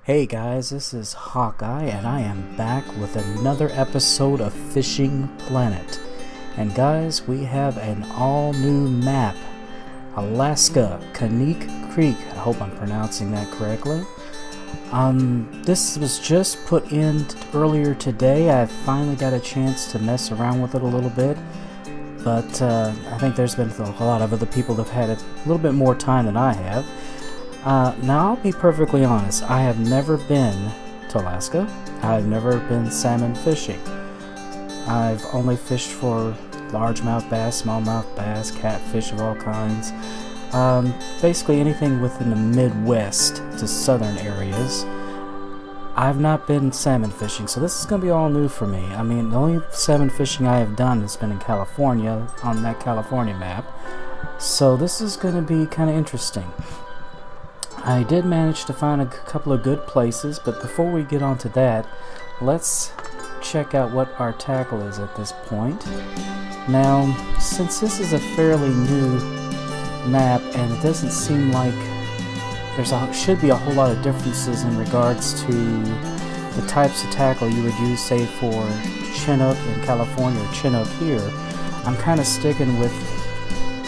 Hey guys, this is Hawkeye and I am back with another episode of Fishing Planet. And guys, we have an all new map, Alaska, Kaniq Creek. I hope I'm pronouncing that correctly. This was just put in earlier today. I finally got a chance to mess around with it a little bit. But I think there's been a lot of other people that have had a little bit more time than I have. Now, I'll be perfectly honest, I have never been to Alaska. I've never been salmon fishing. I've only fished for largemouth bass, smallmouth bass, catfish of all kinds. Basically anything within the Midwest to southern areas. I've not been salmon fishing, so this is going to be all new for me. I mean, the only salmon fishing I have done has been in California, on that California map. So this is going to be kind of interesting. I did manage to find a couple of good places, but before we get on to that, let's check out what our tackle is at this point. Now, since this is a fairly new map and it doesn't seem like should be a whole lot of differences in regards to the types of tackle you would use, say, for Chinook in California or Chinook here, I'm kind of sticking with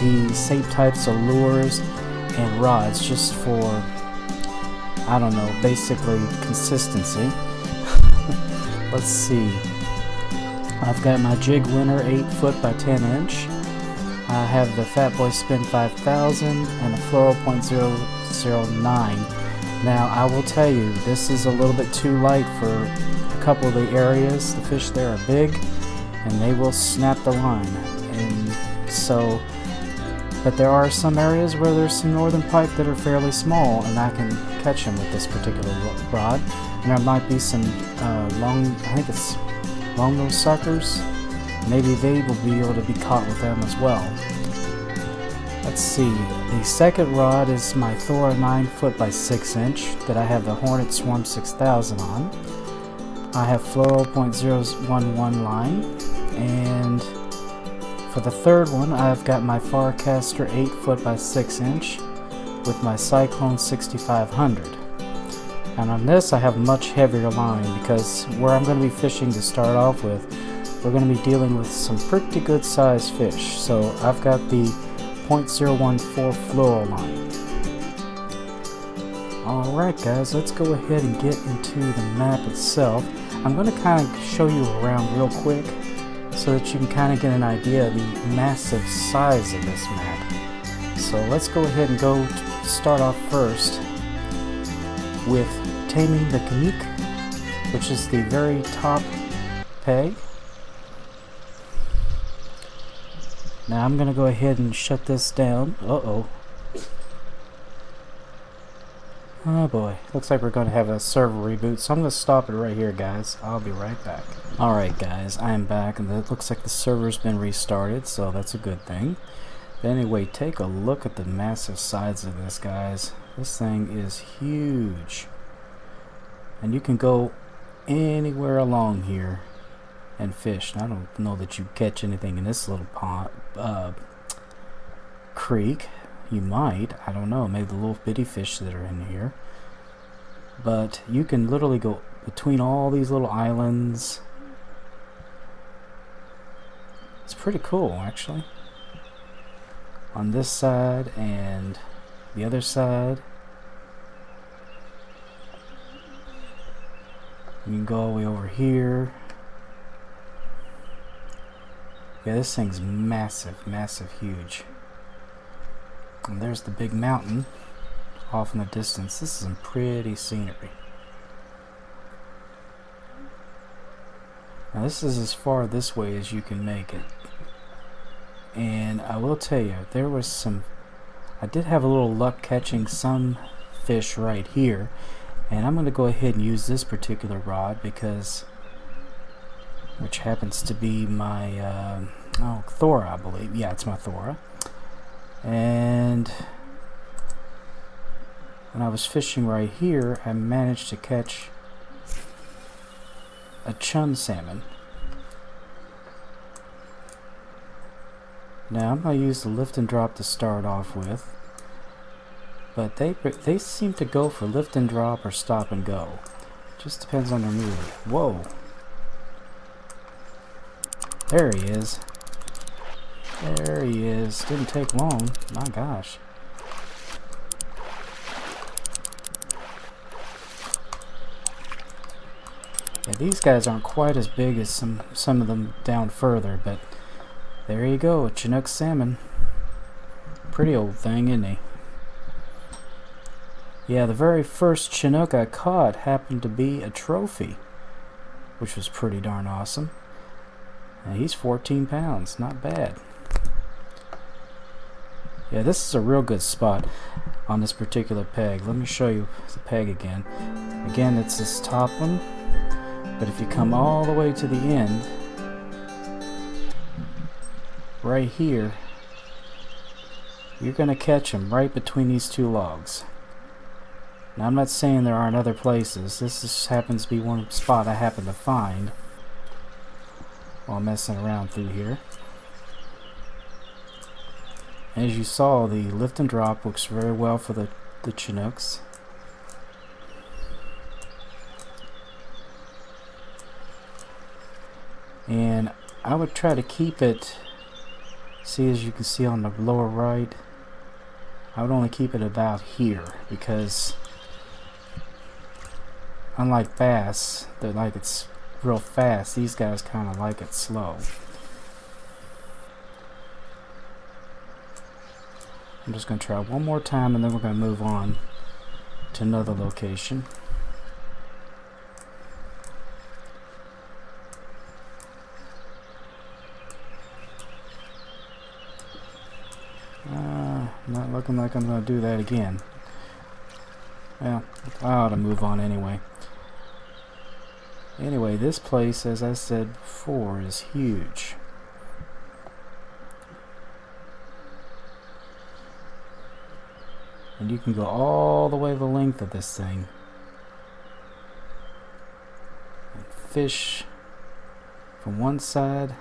the same types of lures and rods just for, I don't know, basically consistency. Let's see. I've got my jig winner 8 foot by 10 inch. I have the Fat Boy Spin 5000 and a Fluoro .009. Now I will tell you, this is a little bit too light for a couple of the areas. The fish there are big and they will snap the line. And so, but there are some areas where there's some northern pike that are fairly small and I can catch them with this particular rod. And there might be some long nose suckers. Maybe they will be able to be caught with them as well. Let's see, the second rod is my Thora 9 foot by 6 inch that I have the Hornet Swarm 6000 on. I have Fluoro .011 line, and for the third one I've got my Farcaster 8 foot by 6 inch with my Cyclone 6500. And on this I have much heavier line because where I'm going to be fishing to start off with, we're going to be dealing with some pretty good sized fish. So I've got the .014 fluoro line. Alright guys, let's go ahead and get into the map itself. I'm going to kind of show you around real quick so that you can kind of get an idea of the massive size of this map. So let's go ahead and start off first with taming the Kaniq, which is the very top peg. Now I'm going to go ahead and shut this down. Oh boy, looks like we're going to have a server reboot, so I'm going to stop it right here, guys. I'll be right back. Alright guys, I am back and it looks like the server's been restarted, so that's a good thing. But anyway, take a look at the massive size of this, guys. This thing is huge. And you can go anywhere along here and fish. And I don't know that you catch anything in this little pond, creek. You might, I don't know, maybe the little bitty fish that are in here. But you can literally go between all these little islands. It's pretty cool, actually. On this side and the other side. You can go all the way over here. Yeah, this thing's massive, massive, huge. And there's the big mountain off in the distance. This is some pretty scenery. Now this is as far this way as you can make it. And I will tell you, I did have a little luck catching some fish right here. And I'm going to go ahead and use this particular rod because, which happens to be my Thora, I believe. Yeah, it's my Thora. And when I was fishing right here, I managed to catch a chum salmon. Now I'm going to use the lift and drop to start off with. but they seem to go for lift and drop or stop and go. Just depends on their mood. Whoa. There he is. There he is. Didn't take long. My gosh. Yeah, these guys aren't quite as big as some of them down further, but there you go, a Chinook salmon. Pretty old thing, isn't he? Yeah, the very first Chinook I caught happened to be a trophy, which was pretty darn awesome. And he's 14 pounds, not bad. Yeah, this is a real good spot on this particular peg. Let me show you the peg again. Again, it's this top one, but if you come all the way to the end, right here, you're going to catch him right between these two logs. Now, I'm not saying there aren't other places. This just happens to be one spot I happen to find while messing around through here. As you saw, the lift and drop works very well for the Chinooks. And I would try to keep it, see, as you can see on the lower right, I would only keep it about here, because unlike bass, they like it's real fast. These guys kind of like it slow. I'm just going to try one more time, and then we're going to move on to another location. Not looking like I'm going to do that again. Well, I ought to move on anyway. Anyway, this place, as I said before, is huge. And you can go all the way the length of this thing and fish from one side,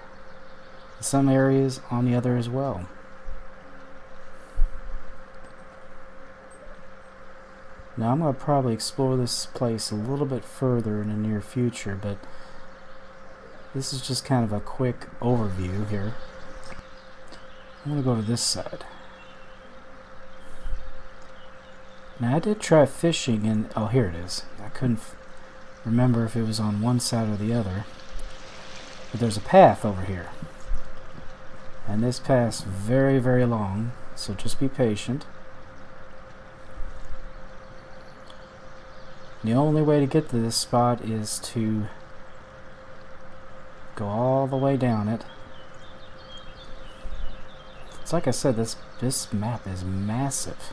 some areas on the other as well. Now, I'm going to probably explore this place a little bit further in the near future, but this is just kind of a quick overview here. I'm going to go to this side. Now, I did try fishing in, oh, here it is. I couldn't remember if it was on one side or the other. But there's a path over here. And this path's very, very long, so just be patient. The only way to get to this spot is to go all the way down it. It's like I said, this map is massive.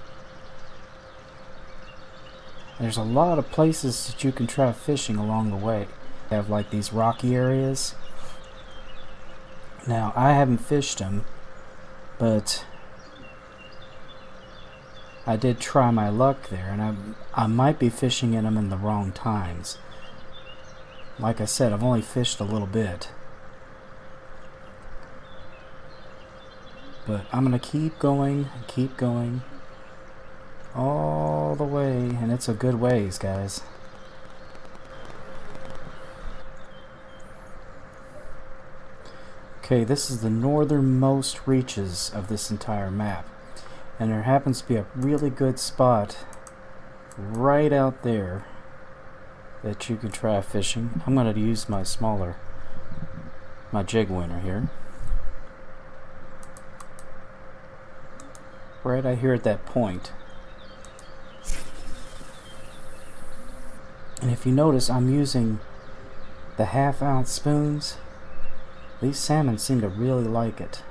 There's a lot of places that you can try fishing along the way. They have like these rocky areas. Now, I haven't fished them, but I did try my luck there, and I might be fishing in them in the wrong times. Like I said, I've only fished a little bit. But I'm going to keep going, all the way, and it's a good ways, guys. Okay, this is the northernmost reaches of this entire map. And there happens to be a really good spot right out there that you can try fishing. I'm going to use my jig winner here. Right out here at that point. And if you notice, I'm using the 1/2 ounce spoons. These salmon seem to really like it.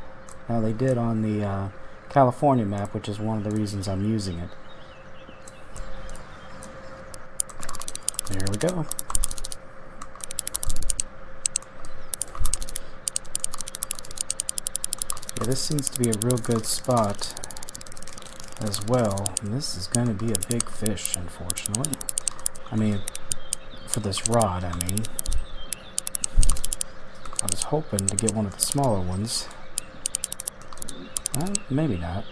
Now, they did on the California map, which is one of the reasons I'm using it. There we go. Yeah, this seems to be a real good spot as well. And this is going to be a big fish, unfortunately. I mean, for this rod, I mean. I was hoping to get one of the smaller ones. Well, maybe not.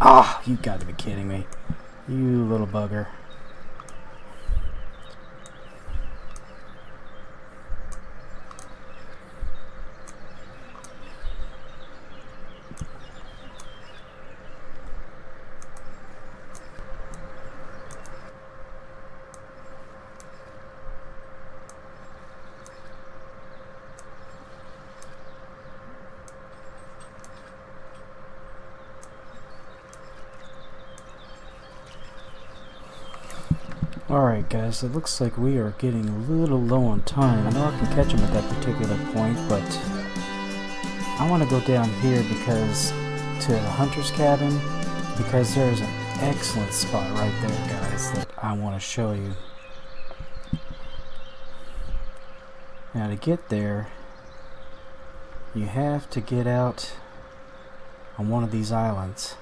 Ah, you got to be kidding me. You little bugger. Alright guys, it looks like we are getting a little low on time. I know I can catch them at that particular point, but I want to go down here because to the hunter's cabin, because there's an excellent spot right there, guys, that I want to show you. Now to get there, you have to get out on one of these islands.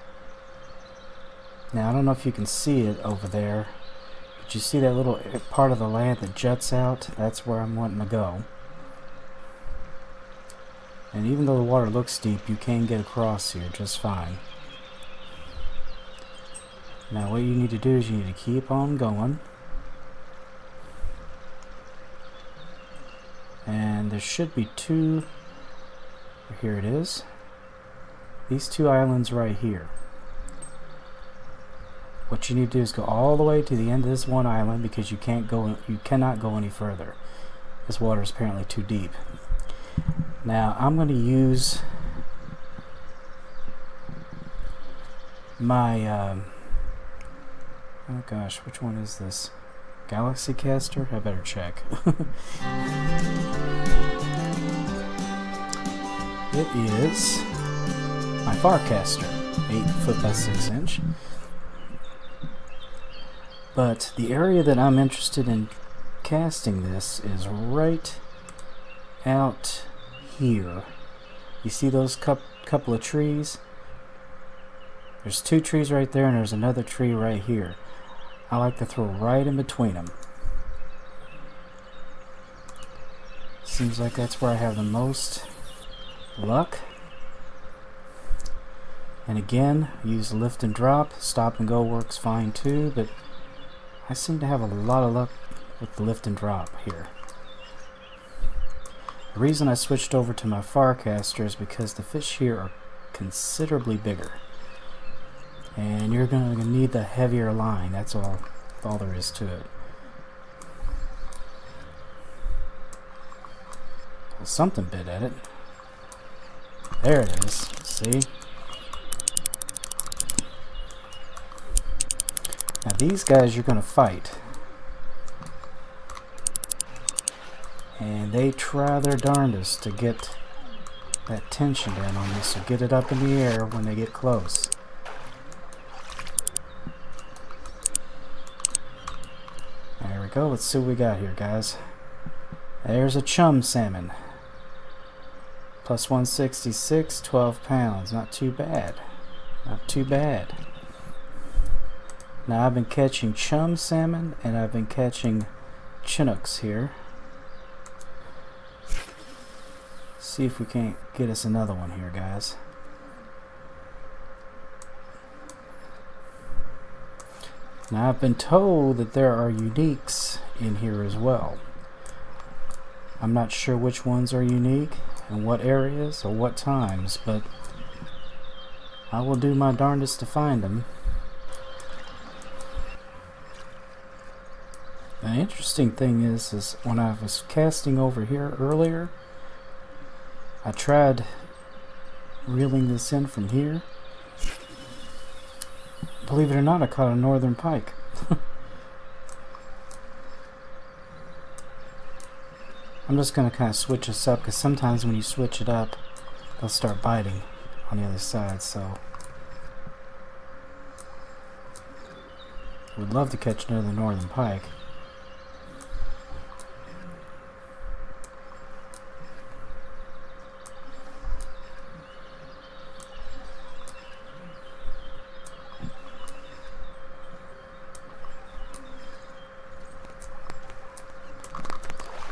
Now I don't know if you can see it over there. But you see that little part of the land that juts out? That's where I'm wanting to go. And even though the water looks steep, you can get across here just fine. Now what you need to do is you need to keep on going. And there should be two, here it is. These two islands right here. What you need to do is go all the way to the end of this one island because you cannot go any further. This water is apparently too deep. Now I'm going to use my oh gosh, which one is this? Galaxy caster? I better check. It is my Farcaster, 8 foot by 6 inch. But the area that I'm interested in casting this is right out here. You see those couple of trees? There's two trees right there and there's another tree right here. I like to throw right in between them. Seems like that's where I have the most luck. And again, use lift and drop. Stop and go works fine too, but I seem to have a lot of luck with the lift and drop here. The reason I switched over to my Farcaster is because the fish here are considerably bigger. And you're going to need the heavier line. That's all there is to it. Well, something bit at it. There it is. See? Now these guys you're going to fight. And they try their darndest to get that tension down on you, so get it up in the air when they get close. There we go. Let's see what we got here, guys. There's a chum salmon. Plus 166, 12 pounds. Not too bad. Not too bad. Now I've been catching chum salmon and I've been catching Chinooks here. See if we can't get us another one here, guys. Now I've been told that there are uniques in here as well. I'm not sure which ones are unique and what areas or what times, but I will do my darndest to find them. The interesting thing is when I was casting over here earlier, I tried reeling this in from here. Believe it or not, I caught a northern pike. I'm just going to kind of switch this up because sometimes when you switch it up, they'll start biting on the other side. So, would love to catch another northern pike.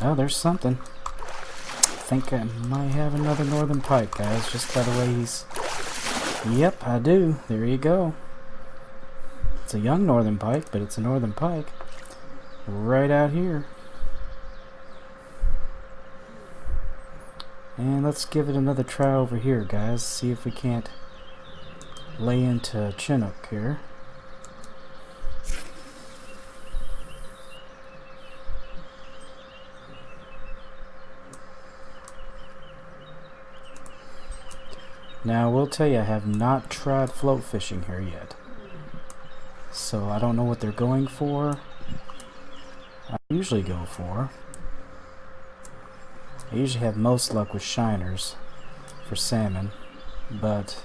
Oh, there's something. I think I might have another northern pike, guys, just by the way he's Yep, I do. There you go. It's a young northern pike, but it's a northern pike. Right out here. And let's give it another try over here, guys. See if we can't lay into Chinook here. Now, I will tell you, I have not tried float fishing here yet. So I don't know what they're going for. I usually go for. I usually have most luck with shiners for salmon, but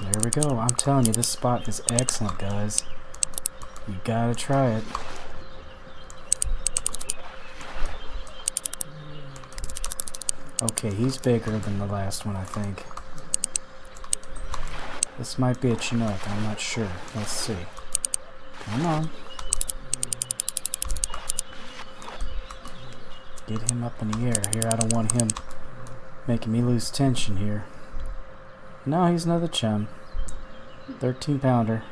there we go. I'm telling you, this spot is excellent, guys. You gotta try it. Okay, he's bigger than the last one, I think. This might be a Chinook, I'm not sure. Let's see. Come on. Get him up in the air here. I don't want him making me lose tension here. No, he's another chum. 13-pounder.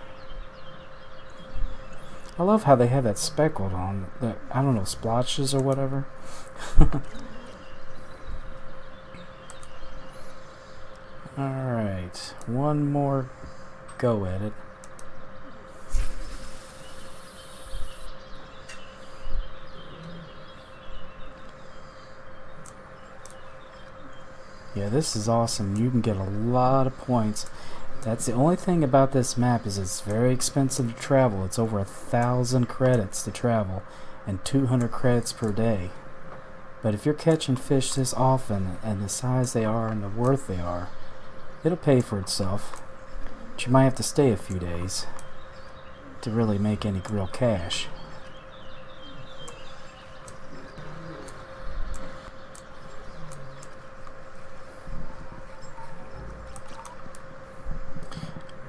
I love how they have that speckled on the, I don't know, splotches or whatever. Alright, one more go at it. Yeah, this is awesome. You can get a lot of points. That's the only thing about this map is it's very expensive to travel. It's over 1,000 credits to travel and 200 credits per day. But if you're catching fish this often and the size they are and the worth they are, it'll pay for itself. But you might have to stay a few days to really make any real cash.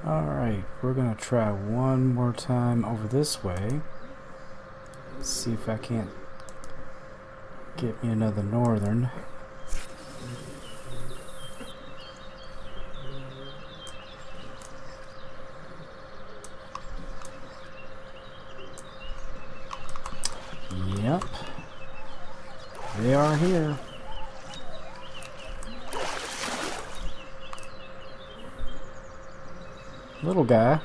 Alright, we're gonna try one more time over this way. See if I can't get me another northern. Yep, they are here. Little guy.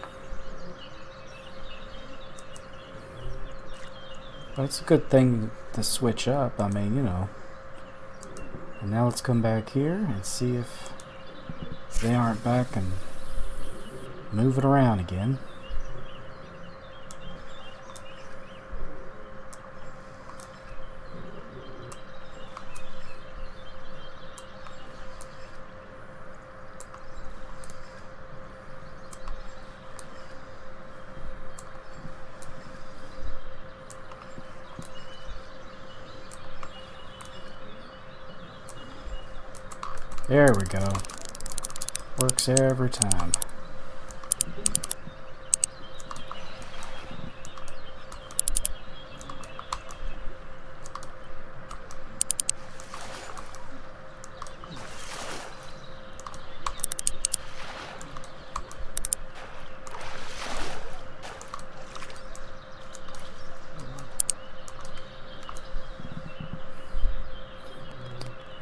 But it's a good thing to switch up, I mean, you know. And now let's come back here and see if they aren't back and move it around again. There we go. Works every time.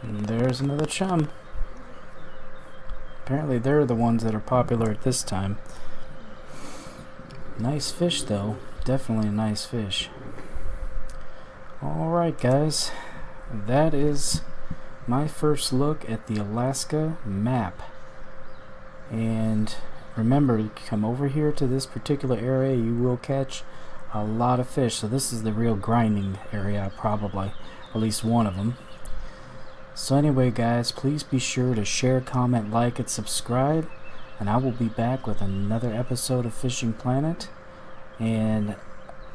And there's another chum. Apparently they're the ones that are popular at this time. Nice fish though. Definitely a nice fish. Alright guys. That is my first look at the Alaska map. And remember, you come over here to this particular area, you will catch a lot of fish. So this is the real grinding area, probably. At least one of them. So anyway guys, please be sure to share, comment, like, and subscribe, and I will be back with another episode of Fishing Planet. And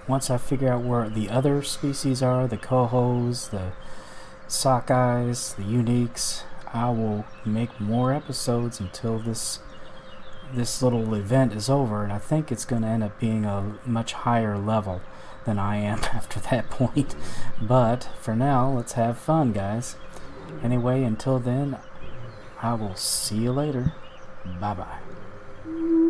once I figure out where the other species are, the cohos, the sockeyes, the uniques, I will make more episodes until this little event is over, and I think it's going to end up being a much higher level than I am after that point. But for now, let's have fun guys. Anyway, until then, I will see you later. Bye-bye.